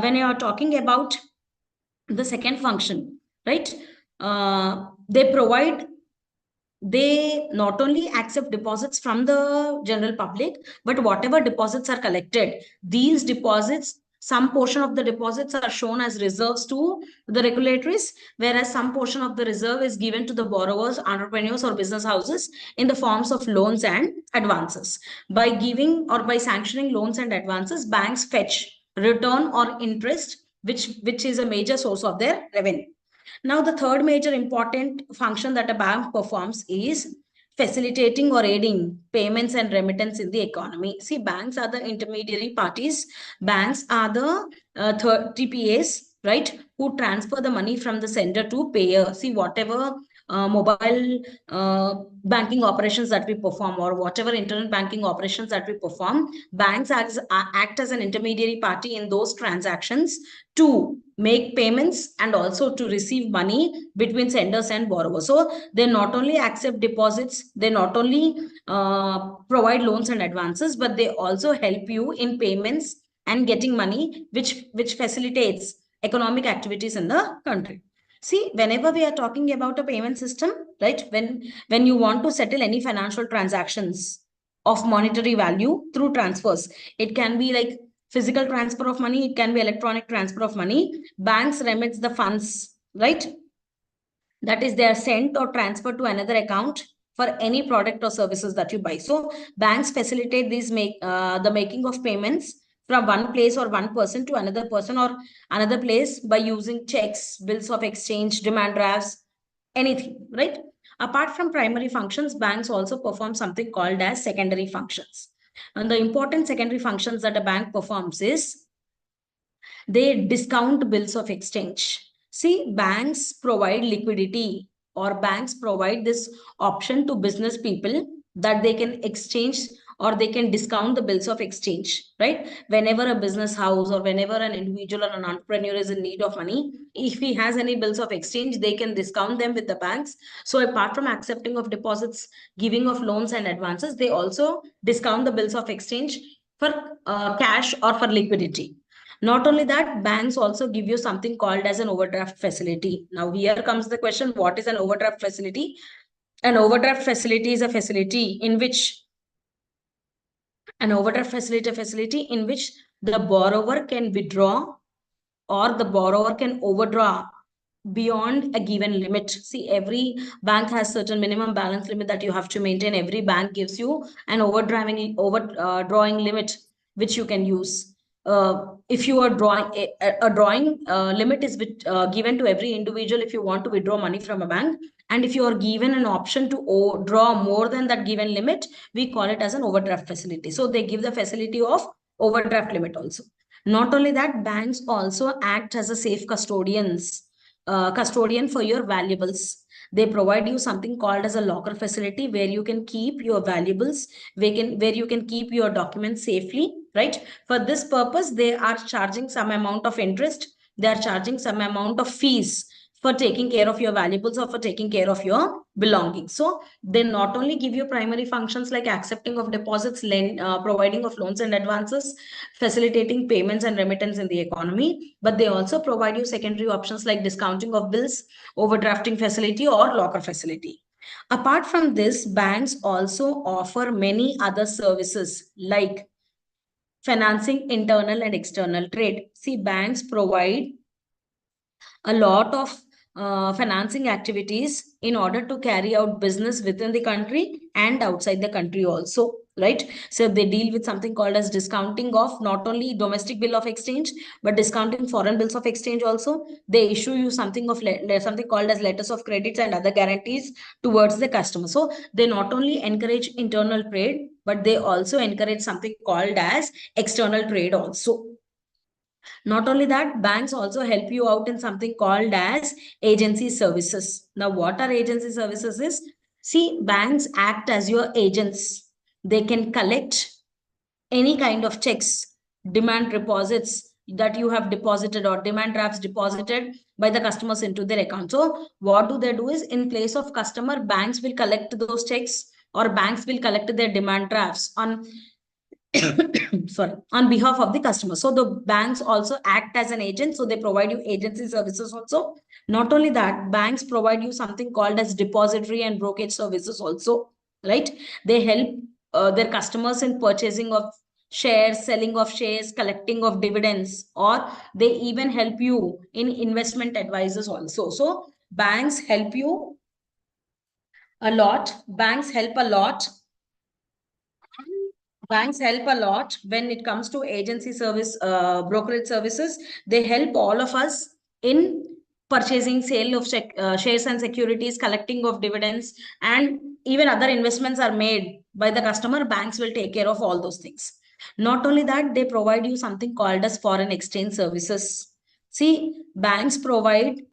when you are talking about the second function, right? They not only accept deposits from the general public, but whatever deposits are collected, these deposits, some portion of the deposits are shown as reserves to the regulatories, whereas some portion of the reserve is given to the borrowers, entrepreneurs, or business houses in the forms of loans and advances. By giving or by sanctioning loans and advances, banks fetch return or interest, which is a major source of their revenue. Now, the third major important function that a bank performs is facilitating or aiding payments and remittance in the economy. See, banks are the intermediary parties. Banks are the TPAs, right, who transfer the money from the sender to payer. See, whatever mobile banking operations that we perform, or whatever internet banking operations that we perform, banks act as an intermediary party in those transactions to make payments and also to receive money between senders and borrowers. So they not only accept deposits, they not only provide loans and advances, but they also help you in payments and getting money, which facilitates economic activities in the country. See, whenever we are talking about a payment system, right, when you want to settle any financial transactions of monetary value through transfers, it can be like physical transfer of money, it can be electronic transfer of money. Banks remits the funds, right? That is, they are sent or transferred to another account for any product or services that you buy. So banks facilitate the making of payments from one place or one person to another person or another place by using checks, bills of exchange, demand drafts, anything, right? Apart from primary functions, banks also perform something called as secondary functions. And the important secondary functions that a bank performs is they discount bills of exchange. See, banks provide liquidity, or banks provide this option to business people that they can exchange or they can discount the bills of exchange, right? Whenever a business house or whenever an individual or an entrepreneur is in need of money, if he has any bills of exchange, they can discount them with the banks. So apart from accepting of deposits, giving of loans and advances, they also discount the bills of exchange for cash or for liquidity. Not only that, banks also give you something called as an overdraft facility. Now, here comes the question, what is an overdraft facility? An overdraft facility is a facility in which the borrower can withdraw or the borrower can overdraw beyond a given limit. See, every bank has certain minimum balance limit that you have to maintain. Every bank gives you an overdrawing limit which you can use. If you are drawing a drawing limit is given to every individual if you want to withdraw money from a bank, and if you are given an option to draw more than that given limit, we call it as an overdraft facility. So they give the facility of overdraft limit also. Not only that, banks also act as a safe custodian for your valuables. They provide you something called as a locker facility where you can keep your valuables, where you can keep your documents safely, right? For this purpose, they are charging some amount of interest. They are charging some amount of fees for taking care of your valuables or for taking care of your belongings. So they not only give you primary functions like accepting of deposits, providing of loans and advances, facilitating payments and remittance in the economy, but they also provide you secondary options like discounting of bills, overdrafting facility, or locker facility. Apart from this, banks also offer many other services like financing internal and external trade. See, banks provide a lot of financing activities in order to carry out business within the country and outside the country also, right? So they deal with something called as discounting of not only domestic bill of exchange but discounting foreign bills of exchange also. They issue you something called as letters of credits and other guarantees towards the customer. So they not only encourage internal trade, but they also encourage something called as external trade also. Not only that, banks also help you out in something called as agency services. Now, what are agency services is, see, banks act as your agents. They can collect any kind of checks, demand deposits that you have deposited or demand drafts deposited by the customers into their account. So what do they do is, in place of customer, banks will collect those checks or banks will collect their demand drafts on sorry, on behalf of the customer. So the banks also act as an agent, so they provide you agency services also. Not only that, banks provide you something called as depository and brokerage services also, right? They help their customers in purchasing of shares, selling of shares, collecting of dividends, or they even help you in investment advisors also. So banks help you a lot. Banks help a lot when it comes to agency service, brokerage services. They help all of us in purchasing, sale of shares and securities, collecting of dividends, and even other investments are made by the customer. Banks will take care of all those things. Not only that, they provide you something called as foreign exchange services. See, banks provide